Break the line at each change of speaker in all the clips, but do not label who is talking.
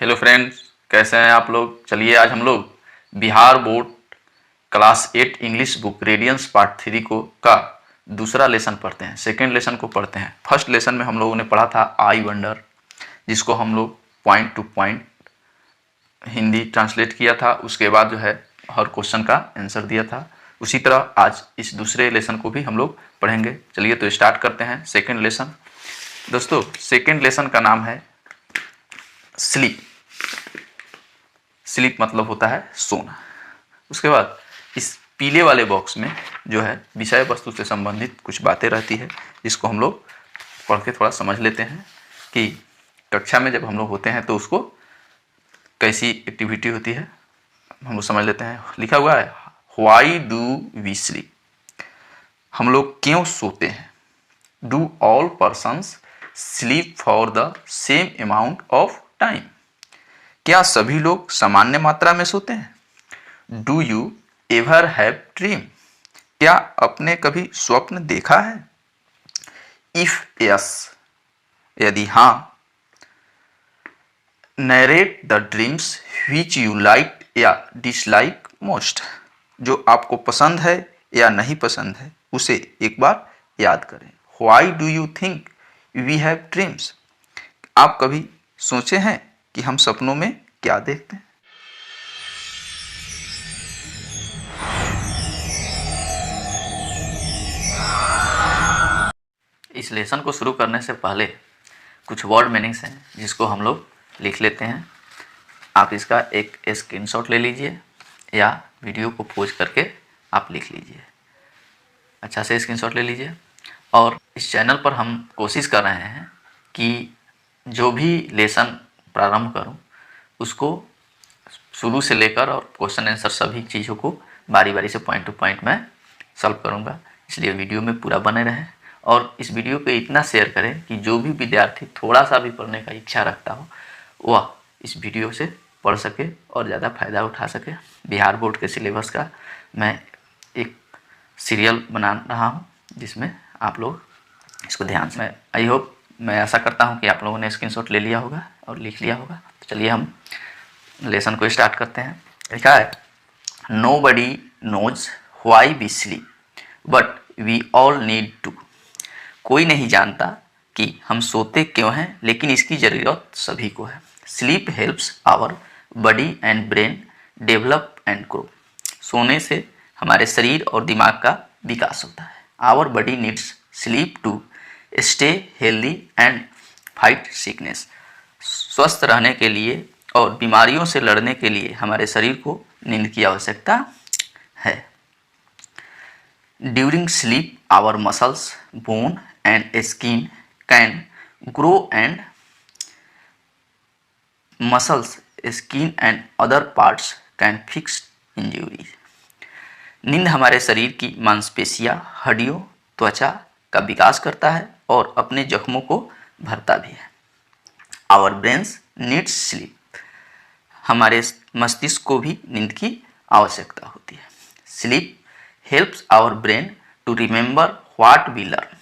Hello friends, कैसे हैं आप लोग। चलिए आज हम लोग Bihar board class 8 English book Radiance part 3 को का दूसरा लेसन पढ़ते हैं। सेकेंड लेसन को पढ़ते हैं। फर्स्ट लेसन में हम लोगों ने पढ़ा था आई वंडर, जिसको हम लोग point two point Hindi translate किया था। उसके बाद जो है हर क्वेश्चन का आंसर दिया था। उसी तरह आज इस दूसरे लेसन को भी हम लोग पढ़ेंगे। चलिए तो स्टार्ट करते हैं सेकेंड लेसन। दोस्तों, सेकेंड लेसन का नाम है स्लीप। स्लीप मतलब होता है सोना। उसके बाद इस पीले वाले बॉक्स में जो है विषय वस्तु से संबंधित कुछ बातें रहती है, जिसको हम लोग पढ़ के थोड़ा समझ लेते हैं कि कक्षा में जब हम लोग होते हैं तो उसको कैसी एक्टिविटी होती है, हम लोग समझ लेते हैं। लिखा हुआ है व्हाई डू वी स्लीप, हम लोग क्यों सोते हैं। Do all persons sleep for the same amount of time, क्या सभी लोग सामान्य मात्रा में सोते हैं। Do you ever have dream, क्या आपने कभी स्वप्न देखा है। इफ यस, यदि हाँ, narrate the dreams which you like या डिसलाइक मोस्ट, जो आपको पसंद है या नहीं पसंद है उसे एक बार याद करें। Why do you think we have dreams, आप कभी सोचे हैं कि हम सपनों में क्या देखते हैं। इस लेसन को शुरू करने से पहले कुछ वर्ड मीनिंग्स हैं जिसको हम लोग लिख लेते हैं। आप इसका एक स्क्रीनशॉट ले लीजिए या वीडियो को पॉज करके आप लिख लीजिए। अच्छा से स्क्रीनशॉट ले लीजिए। और इस चैनल पर हम कोशिश कर रहे हैं कि जो भी लेसन प्रारंभ करूं उसको शुरू से लेकर और क्वेश्चन आंसर सभी चीज़ों को बारी बारी से पॉइंट टू पॉइंट मैं सॉल्व करूंगा। इसलिए वीडियो में पूरा बने रहें और इस वीडियो को इतना शेयर करें कि जो भी विद्यार्थी थोड़ा सा भी पढ़ने का इच्छा रखता हो वह इस वीडियो से पढ़ सके और ज़्यादा फ़ायदा उठा सके। बिहार बोर्ड के सिलेबस का मैं एक सीरियल बना रहा हूँ जिसमें आप लोग इसको ध्यान से, आई होप, मैं आशा करता हूँ कि आप लोगों ने स्क्रीनशॉट ले लिया होगा और लिख लिया होगा। तो चलिए हम लेसन को स्टार्ट करते हैं। लिखा है nobody knows why we sleep but we all need to, कोई नहीं जानता कि हम सोते क्यों हैं लेकिन इसकी ज़रूरत सभी को है। Sleep helps our body and brain develop and grow, सोने से हमारे शरीर और दिमाग का विकास होता है। Our body needs sleep to stay healthy and fight sickness, स्वस्थ रहने के लिए और बीमारियों से लड़ने के लिए हमारे शरीर को नींद की आवश्यकता है। During sleep hour muscles, bone and skin can grow and muscles, skin and other parts can fix injuries, नींद हमारे शरीर की मांसपेशियां, हड्डियों, त्वचा का विकास करता है और अपने जख्मों को भरता भी है। आवर ब्रेन्स नीड्स स्लीप, हमारे मस्तिष्क को भी नींद की आवश्यकता होती है। Sleep helps our brain to remember what we learn,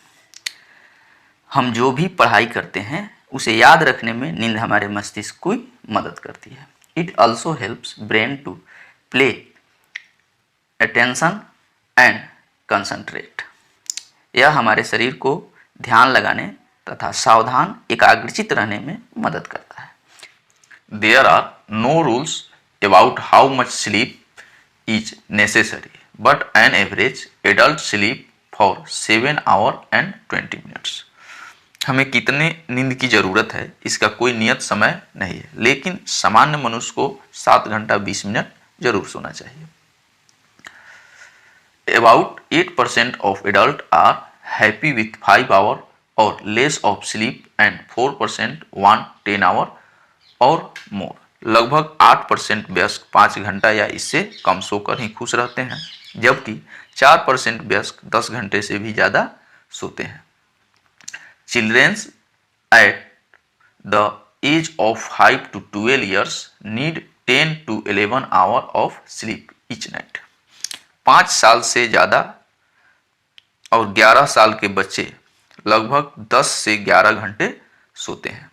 हम जो भी पढ़ाई करते हैं उसे याद रखने में नींद हमारे मस्तिष्क को मदद करती है। It also helps brain to play attention and concentrate, यह हमारे शरीर को ध्यान लगाने तथा सावधान एकाग्रचित रहने में मदद करता है। There are no rules about how much sleep is necessary, but an average adult sleep for 7 hours and 20 minutes. हमें कितने नींद की ज़रूरत है इसका कोई नियत समय नहीं है, लेकिन सामान्य मनुष्य को 7 घंटा 20 मिनट जरूर सोना चाहिए। About 8% of adults are happy with 5 hours or less of sleep and 4% want 10 hours और मोर, लगभग 8% वयस्क 5 घंटा या इससे कम सोकर ही खुश रहते हैं, जबकि 4% वयस्क 10 घंटे से भी ज़्यादा सोते हैं। Childrens at the age of 5 to 12 years need 10 to 11 hours of sleep each night, 5 साल से ज़्यादा और 11 साल के बच्चे लगभग 10 से 11 घंटे सोते हैं।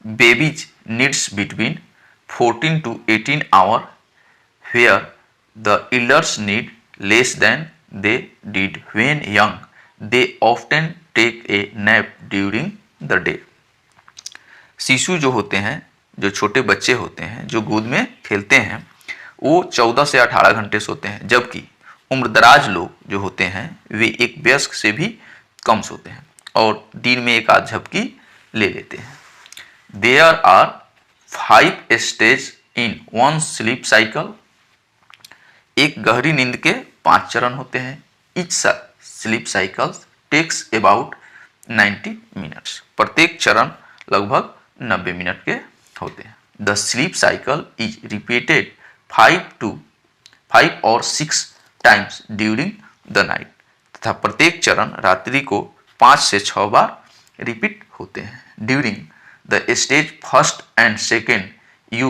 Babies needs between 14 to 18 hours, where the elders need less than they did when young. They often take a nap during the day. शिशु जो होते हैं, जो छोटे बच्चे होते हैं, जो गोद में खेलते हैं, वो 14 से 18 घंटे सोते हैं, जबकि उम्रदराज लोग जो होते हैं वे एक वयस्क से भी कम सोते हैं और दिन में एक आध झपकी ले लेते हैं. There are 5 stages in one sleep cycle. एक गहरी नींद के 5 चरण होते हैं. Each sleep cycle takes about 90 minutes. प्रत्येक चरण लगभग 90 मिनट के होते हैं. The sleep cycle is repeated 5 or 6 times during the night. तथा प्रत्येक चरण रात्रि को 5 से 6 बार रिपीट होते हैं. During the stage first and second, you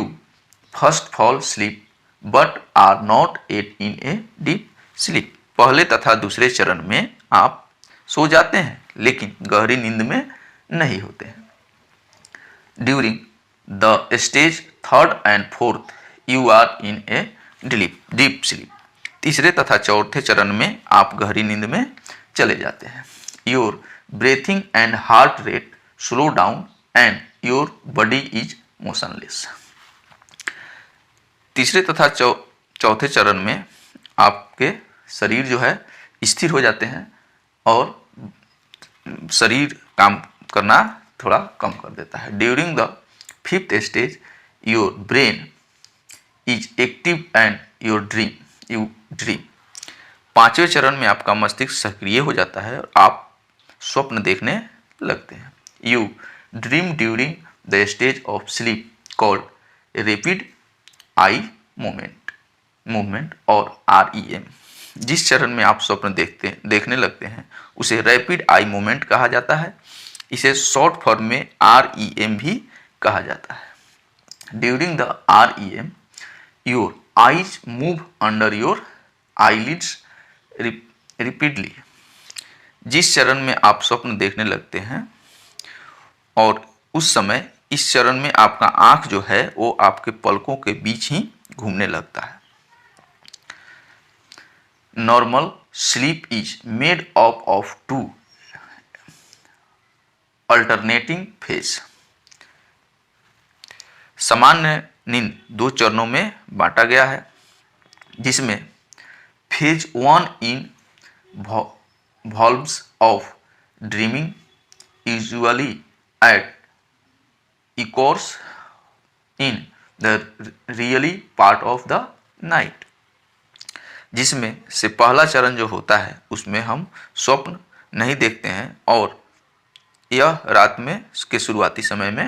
first fall asleep but are not yet in a deep sleep. पहले तथा दूसरे चरण में आप सो जाते हैं लेकिन गहरी नींद में नहीं होते हैं. During the stage third and fourth, you are in a deep sleep. तीसरे तथा चौथे चरण में आप गहरी नींद में चले जाते हैं. Your breathing and heart rate slow down and your body is motionless. तीसरे तथा चौथे चरण में आपके शरीर जो है स्थिर हो जाते हैं और शरीर काम करना थोड़ा कम कर देता है. During the fifth stage, your brain is active and you dream. पांचवें चरण में आपका मस्तिष्क सक्रिय हो जाता है और आप स्वप्न देखने लगते हैं. You dream during the stage of sleep called rapid eye movement और REM. जिस चरण में आप स्वप्न देखने लगते हैं उसे रैपिड आई मूवमेंट कहा जाता है. इसे शॉर्ट फॉर्म में REM भी कहा जाता है. During the REM, your eyes move under your eyelids repeatedly. जिस चरण में आप स्वप्न देखने लगते हैं और उस समय इस चरण में आपका आंख जो है वो आपके पलकों के बीच ही घूमने लगता है. Normal sleep is made up of 2 alternating phase. सामान्य नींद 2 चरणों में बांटा गया है जिसमें phase 1 in valves of dreaming usually at occurs in the really part of the night. जिसमें से पहला चरण जो होता है उसमें हम स्वप्न नहीं देखते हैं और यह रात में के शुरुआती समय में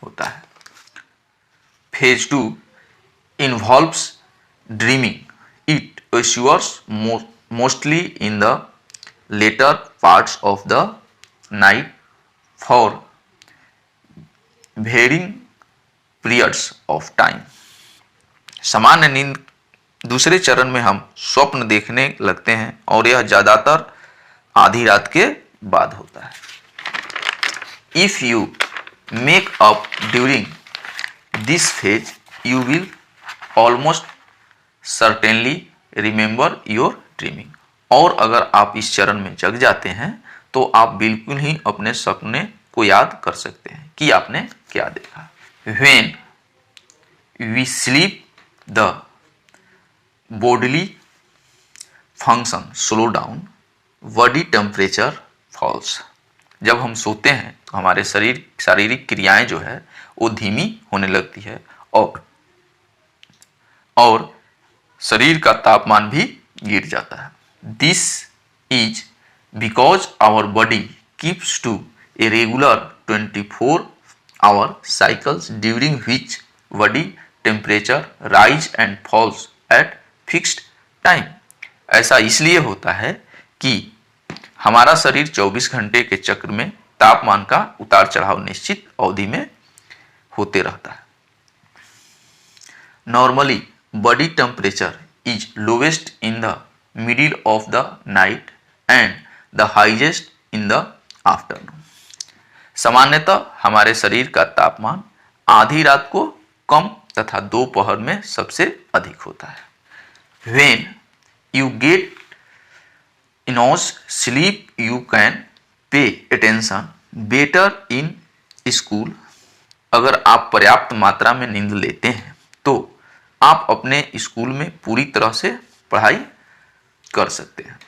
होता है. Phase 2 involves dreaming. It occurs mostly in the later parts of the night for varying periods of time. सामान्य नींद दूसरे चरण में हम स्वप्न देखने लगते हैं और यह ज्यादातर आधी रात के बाद होता है. If you make up during this phase, you will almost certainly remember your dreaming. और अगर आप इस चरण में जग जाते हैं तो आप बिल्कुल ही अपने सपने को याद कर सकते हैं कि आपने क्या देखा. When we sleep, the bodily function slow down, body temperature falls. जब हम सोते हैं तो हमारे शारीरिक क्रियाएं जो है वो धीमी होने लगती है और शरीर का तापमान भी गिर जाता है. This is because our body keeps to a regular 24-hour cycles during which body temperature rise and falls at fixed time. ऐसा इसलिए होता है कि हमारा शरीर 24 घंटे के चक्र में तापमान का उतार चढ़ाव निश्चित अवधि में होते रहता है. Normally, body temperature is lowest in the middle of the night and the highest in the afternoon. सामान्यतः हमारे शरीर का तापमान आधी रात को कम तथा दोपहर में सबसे अधिक होता है। When you get enough sleep, you can pay attention better in school। अगर आप पर्याप्त मात्रा में नींद लेते हैं तो आप अपने स्कूल में पूरी तरह से पढ़ाई कर सकते हैं।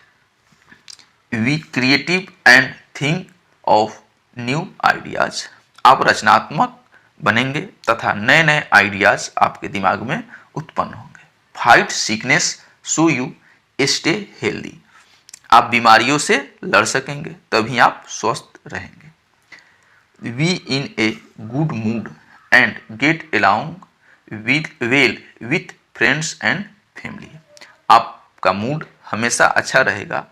We creative and think of new ideas. आप रचनात्मक बनेंगे तथा नए नए आइडियाज आपके दिमाग में उत्पन्न होंगे। Fight sickness so you stay healthy. आप बीमारियों से लड़ सकेंगे तभी आप स्वस्थ रहेंगे। We in a good mood and get along with friends and family. आपका मूड हमेशा अच्छा रहेगा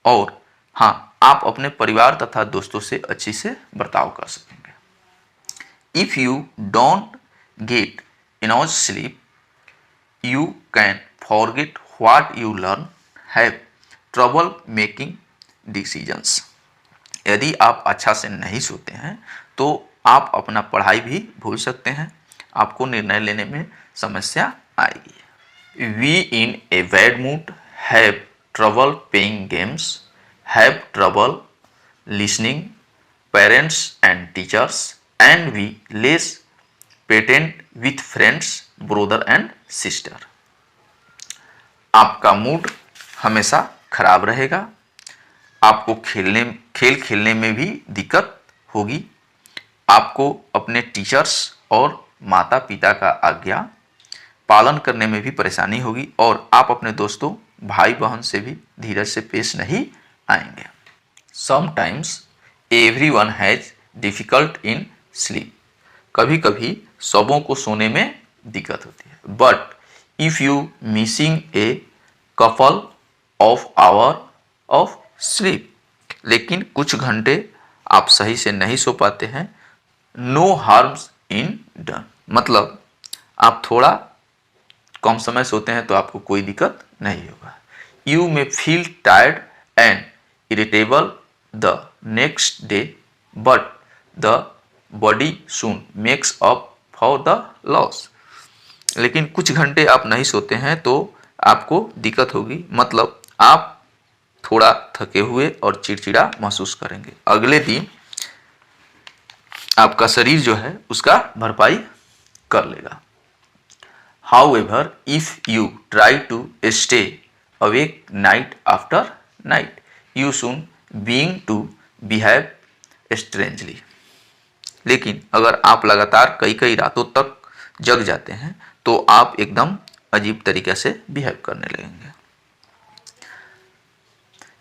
और हाँ, आप अपने परिवार तथा दोस्तों से अच्छी से बर्ताव कर सकेंगे। If you don't get enough sleep you can forget what you learn, have trouble making decisions. यदि आप अच्छा से नहीं सोते हैं तो आप अपना पढ़ाई भी भूल सकते हैं, आपको निर्णय लेने में समस्या आएगी। We in a bad mood have trouble playing games, have trouble listening parents and teachers and we less patient with friends brother and sister. आपका मूड हमेशा खराब रहेगा, आपको खेल खेलने में भी दिक्कत होगी, आपको अपने टीचर्स और माता पिता का आज्ञा पालन करने में भी परेशानी होगी और आप अपने दोस्तों भाई बहन से भी धीरज से पेश नहीं आएंगे। Sometimes everyone has difficult in sleep. कभी कभी सबों को सोने में दिक्कत होती है। But if you missing a couple of hour of sleep, लेकिन कुछ घंटे आप सही से नहीं सो पाते हैं। नो हार्म्स इन डन, मतलब आप थोड़ा कम समय सोते हैं तो आपको कोई दिक्कत नहीं होगा। You may feel tired and irritable the next day but the body soon makes up for the loss. लेकिन कुछ घंटे आप नहीं सोते हैं तो आपको दिक्कत होगी, मतलब आप थोड़ा थके हुए और चिड़चिड़ा महसूस करेंगे। अगले दिन आपका शरीर जो है उसका भरपाई कर लेगा। However if you try to stay awake night after night you soon being to behave strangely. लेकिन अगर आप लगातार कई कई रातों तक जग जाते हैं तो आप एकदम अजीब तरीके से बिहेव करने लगेंगे।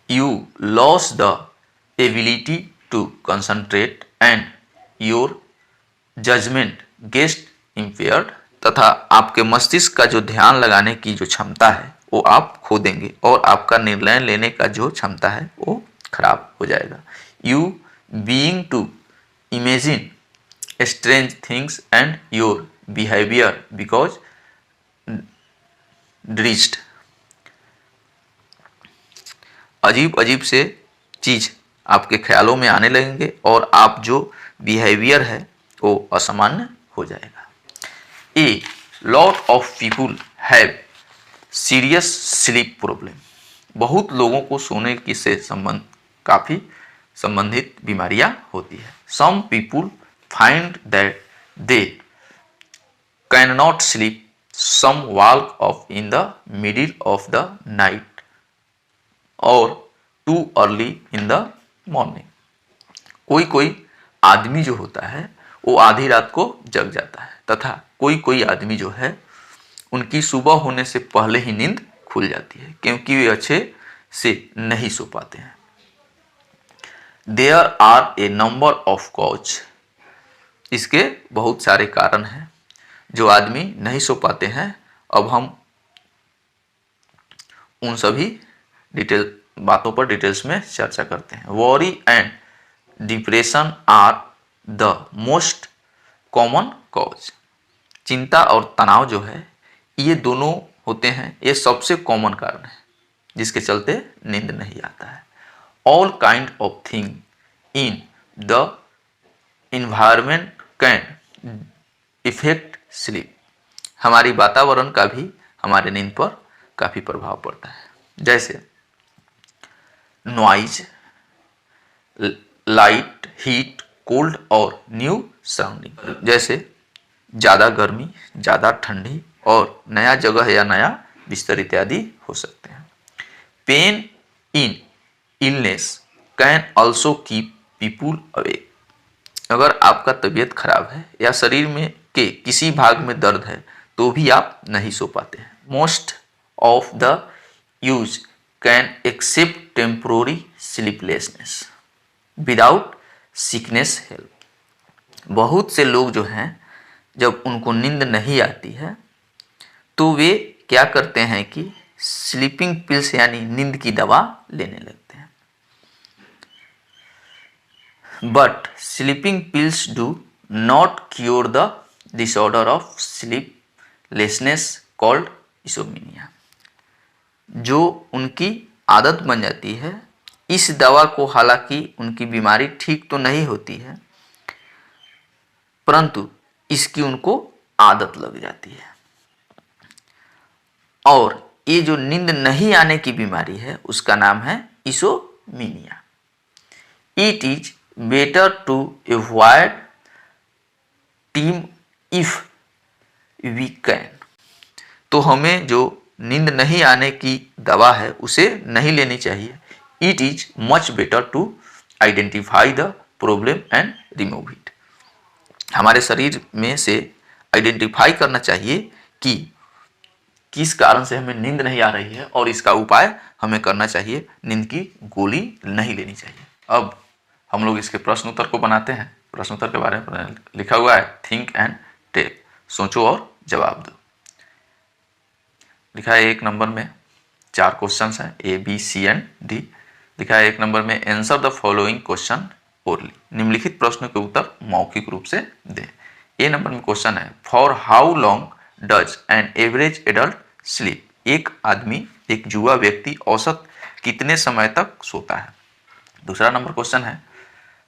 You lose the ability to concentrate and your judgment gets impaired। तथा आपके मस्तिष्क का जो ध्यान लगाने की जो क्षमता है वो आप खो देंगे और आपका निर्णय लेने का जो क्षमता है वो खराब हो जाएगा। You being to imagine strange things and your behavior because drenched। अजीब अजीब से चीज़ आपके ख्यालों में आने लगेंगे और आप जो बिहेवियर है वो असामान्य हो जाएगा। A lot of people have serious sleep problem. बहुत लोगों को सोने की से काफ़ी संबंधित बीमारियां होती है। Some people find that they can not sleep, some walk off in the middle of the night और too early in the morning. कोई कोई आदमी जो होता है वो आधी रात को जग जाता है तथा कोई कोई आदमी जो है उनकी सुबह होने से पहले ही नींद खुल जाती है क्योंकि वे अच्छे से नहीं सो पाते हैं। There are a number of cause. इसके बहुत सारे कारण हैं जो आदमी नहीं सो पाते हैं। अब हम उन सभी बातों पर डिटेल्स में चर्चा करते हैं। Worry and depression are the most common cause. चिंता और तनाव जो है ये दोनों होते हैं, ये सबसे कॉमन कारण है जिसके चलते नींद नहीं आता है। All kind of thing in the environment can effect sleep, हमारी वातावरण का भी हमारे नींद पर काफ़ी प्रभाव पड़ता है। जैसे नॉइज, लाइट, हीट, कोल्ड और न्यू सराउंडिंग, जैसे ज़्यादा गर्मी, ज़्यादा ठंडी और नया जगह या नया बिस्तर इत्यादि हो सकते हैं। Pain in illness can also keep people awake, अगर आपका तबीयत खराब है या शरीर में के किसी भाग में दर्द है तो भी आप नहीं सो पाते हैं। Most of the us can accept temporary sleeplessness without sickness help, बहुत से लोग जो हैं जब उनको नींद नहीं आती है तो वे क्या करते हैं कि स्लीपिंग पिल्स यानी नींद की दवा लेने लगते हैं। But sleeping pills do not cure the disorder of sleeplessness called insomnia, जो उनकी आदत बन जाती है इस दवा को, हालांकि उनकी बीमारी ठीक तो नहीं होती है परंतु इसकी उनको आदत लग जाती है। और ये जो नींद नहीं आने की बीमारी है उसका नाम है insomnia. It is better to avoid them if we can, तो हमें जो नींद नहीं आने की दवा है उसे नहीं लेनी चाहिए। It is much better to identify the problem and remove it, हमारे शरीर में से आइडेंटिफाई करना चाहिए कि किस कारण से हमें नींद नहीं आ रही है और इसका उपाय हमें करना चाहिए, नींद की गोली नहीं लेनी चाहिए। अब हम लोग इसके प्रश्न उत्तर को बनाते हैं। प्रश्न उत्तर के बारे में लिखा हुआ है थिंक एंड टेल, सोचो और जवाब दो। लिखा है 1 नंबर में 4 क्वेश्चंस हैं A, B, C and D। लिखा है 1 नंबर में answer the following question orally, निम्नलिखित प्रश्नों के उत्तर मौखिक रूप से दें। A नंबर में क्वेश्चन है for how long does an average adult sleep, एक आदमी, एक युवा व्यक्ति औसत कितने समय तक सोता है। दूसरा नंबर क्वेश्चन है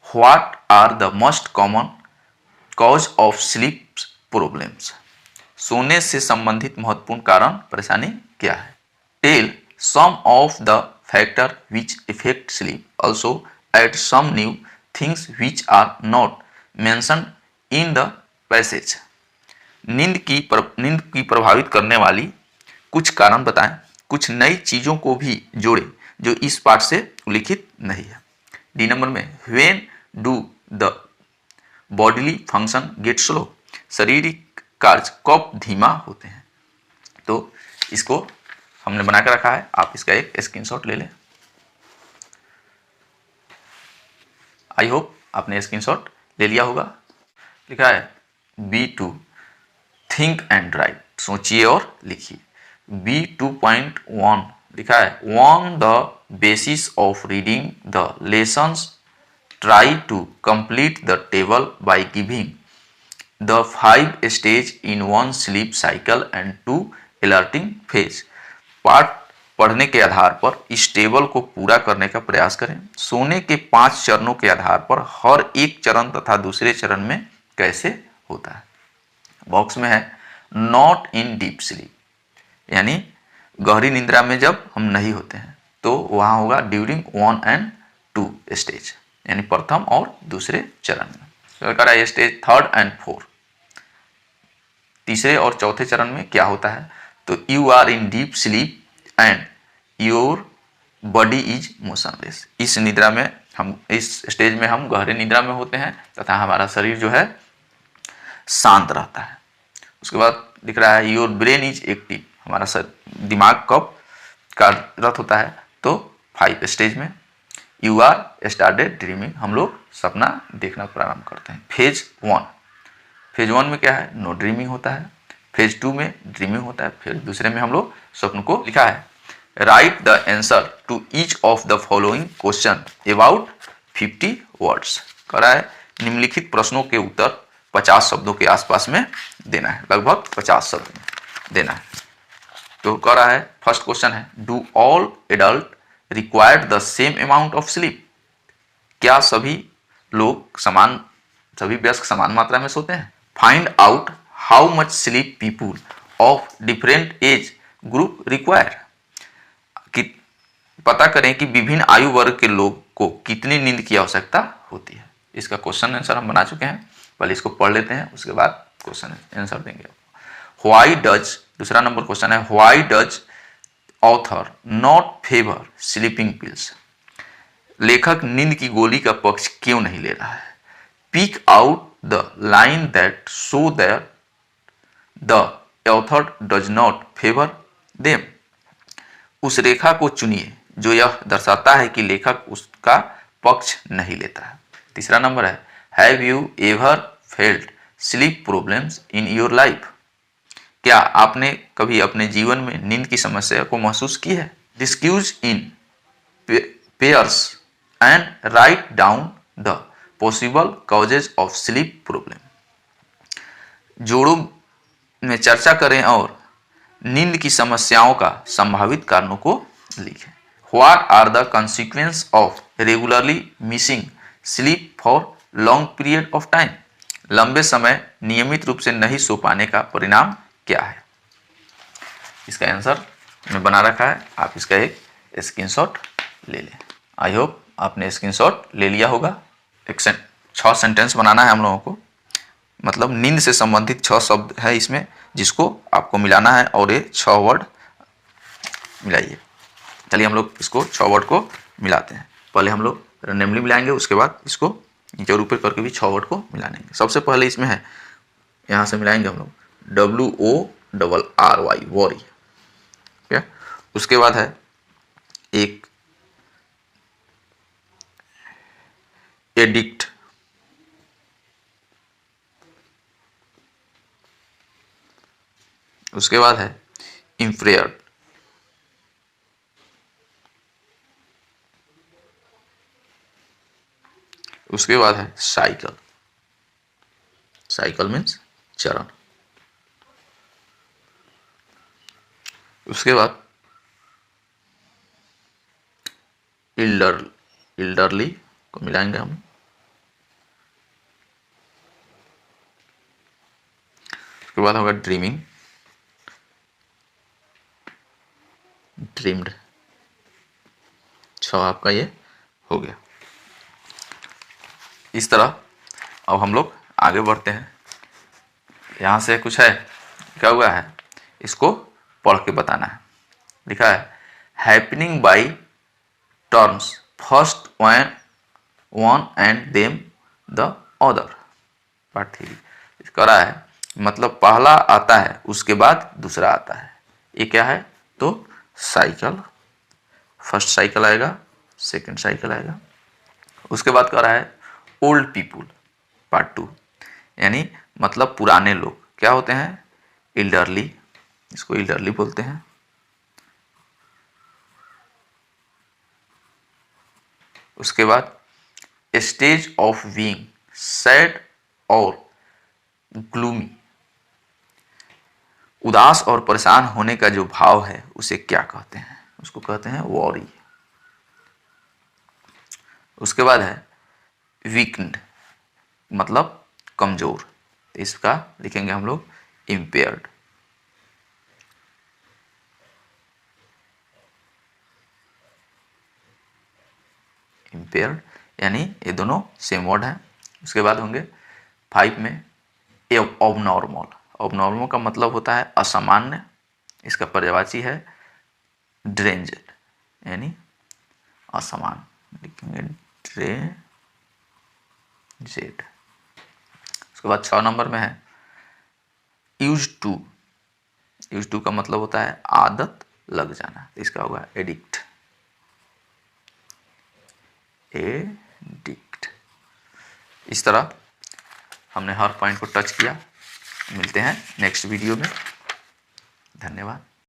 what are the most common cause of sleep problems, सोने से संबंधित महत्वपूर्ण कारण परेशानी क्या है। Tell some of the factor which affect sleep, also add some new things which are not mentioned in the passage, नींद की प्रभावित करने वाली कुछ कारण बताएं, कुछ नई चीजों को भी जोड़ें जो इस पाठ से उल्लिखित नहीं है। डी नंबर में when do the bodily function get slow, शारीरिक कार्य कब धीमा होते हैं। तो इसको हमने बना कर रखा है, आप इसका एक स्क्रीनशॉट ले लें। आई होप आपने स्क्रीनशॉट ले लिया होगा। लिखा है B2 थिंक एंड राइट, सोचिए और लिखिए। B2.1 लिखा है on the basis of reading the lessons try to complete the table by giving the 5 stage in 1 sleep cycle and 2 alerting phase, पाठ पढ़ने के आधार पर इस टेबल को पूरा करने का प्रयास करें। सोने के 5 चरणों के आधार पर हर एक चरण तथा दूसरे चरण में कैसे होता है। बॉक्स में है नॉट इन डीप स्लीप, यानी गहरी निद्रा में जब हम नहीं होते हैं तो वहां होगा ड्यूरिंग 1 एंड 2 स्टेज, यानी प्रथम और दूसरे चरण में। स्टेज 3rd एंड 4, तीसरे और चौथे चरण में क्या होता है, तो you are in deep sleep and your body is motionless, इस निद्रा में हम, इस स्टेज में हम गहरे निद्रा में होते हैं तथा हमारा शरीर जो है शांत रहता है। उसके बाद लिख रहा है योर ब्रेन इज एक्टिव, हमारा दिमाग कब कार्यरत होता है, तो 5 स्टेज में। यू आर स्टार्टेड ड्रीमिंग, हम लोग सपना देखना प्रारंभ करते हैं। फेज 1 में क्या है, नो ड्रीमिंग होता है। फेज 2 में ड्रीमिंग होता है। फिर दूसरे में हम लोग स्वप्न को, लिखा है write the answer to each of the following question about 50 words, कह रहा है निम्नलिखित प्रश्नों के उत्तर 50 शब्दों के आसपास में देना है, लगभग 50 शब्द में देना है। तो कह रहा है फर्स्ट क्वेश्चन है do all adult required the same amount of sleep, क्या सभी लोग सभी वयस्क समान मात्रा में सोते हैं। Find out how much sleep people of different age group require, कि पता करें कि विभिन्न आयु वर्ग के लोग को कितनी नींद की आवश्यकता होती है। इसका क्वेश्चन आंसर हम बना चुके हैं, पहले इसको पढ़ लेते हैं, उसके बाद क्वेश्चन आंसर देंगे। व्हाई डज, दूसरा नंबर क्वेश्चन है, why does author not favour sleeping pills, लेखक नींद की गोली का पक्ष क्यों नहीं ले रहा है। Pick out the line that show that the author does not favour them, उस रेखा को चुनिए जो यह दर्शाता है कि लेखक उसका पक्ष नहीं लेता है। तीसरा नंबर है, have you ever felt sleep problems in your life, क्या आपने कभी अपने जीवन में नींद की समस्या को महसूस की है। Discuss in pairs and write down the possible causes of sleep problem, जोड़ों में चर्चा करें और नींद की समस्याओं का संभावित कारणों को लिखें। What are the consequence of regularly missing sleep for long period of time, लंबे समय नियमित रूप से नहीं सो पाने का परिणाम क्या है। इसका आंसर मैं बना रखा है, आप इसका एक स्क्रीनशॉट ले लें। आई होप आपने स्क्रीनशॉट ले लिया होगा। 6 सेंटेंस बनाना है हम लोगों को, मतलब नींद से संबंधित 6 शब्द है इसमें, जिसको आपको मिलाना है और ये 6 वर्ड मिलाइए। चलिए हम लोग इसको 6 वर्ड को मिलाते हैं। पहले हम लोग रैंडमली मिलाएंगे, उसके बाद इसको नीचे और ऊपर करके भी 6 वर्ड को मिला लेंगे। सबसे पहले इसमें है, यहाँ से मिलाएंगे हम लोग WORRY वॉरी, ठीक है। उसके बाद है एक एडिक्ट, उसके बाद है इम्प्रेयर्ड, उसके बाद है साइकिल, साइकिल मीन्स चरण, उसके बाद इल्डरली को मिलाएंगे हम, उसके बाद होगा ड्रीमिंग, ड्रीम्ड। 6 आपका ये हो गया। इस तरह अब हम लोग आगे बढ़ते हैं। यहाँ से कुछ है, क्या हुआ है, इसको पढ़ के बताना है। लिखा है happening by terms first one and them the other, part 3 करा है, मतलब पहला आता है उसके बाद दूसरा आता है। ये क्या है, तो साइकिल, फर्स्ट साइकिल आएगा, सेकंड साइकिल आएगा। उसके बाद कह रहा है ओल्ड पीपुल, पार्ट 2, यानी मतलब पुराने लोग क्या होते हैं, इल्डरली, इसको इल्डरली बोलते हैं। उसके बाद स्टेज ऑफ बीइंग सैड और ग्लूमी, उदास और परेशान होने का जो भाव है उसे क्या कहते हैं, उसको कहते हैं वॉरी। उसके बाद है वीकन्ड, मतलब कमजोर, इसका लिखेंगे हम लोग इम्पेयर्ड। इम्पेयर्ड यानी ये दोनों सेम वर्ड हैं। उसके बाद होंगे 5 में ऑबनॉर्मल, ऑबनॉर्मल का मतलब होता है असामान्य, इसका पर्यायवाची है ड्रेंज्ड यानी असमान, लिखेंगे ड्रेंज्ड। उसके बाद 6 नंबर में है यूज टू का मतलब होता है आदत लग जाना, इसका होगा एडिक्ट। इस तरह हमने हर पॉइंट को टच किया। मिलते हैं नेक्स्ट वीडियो में, धन्यवाद।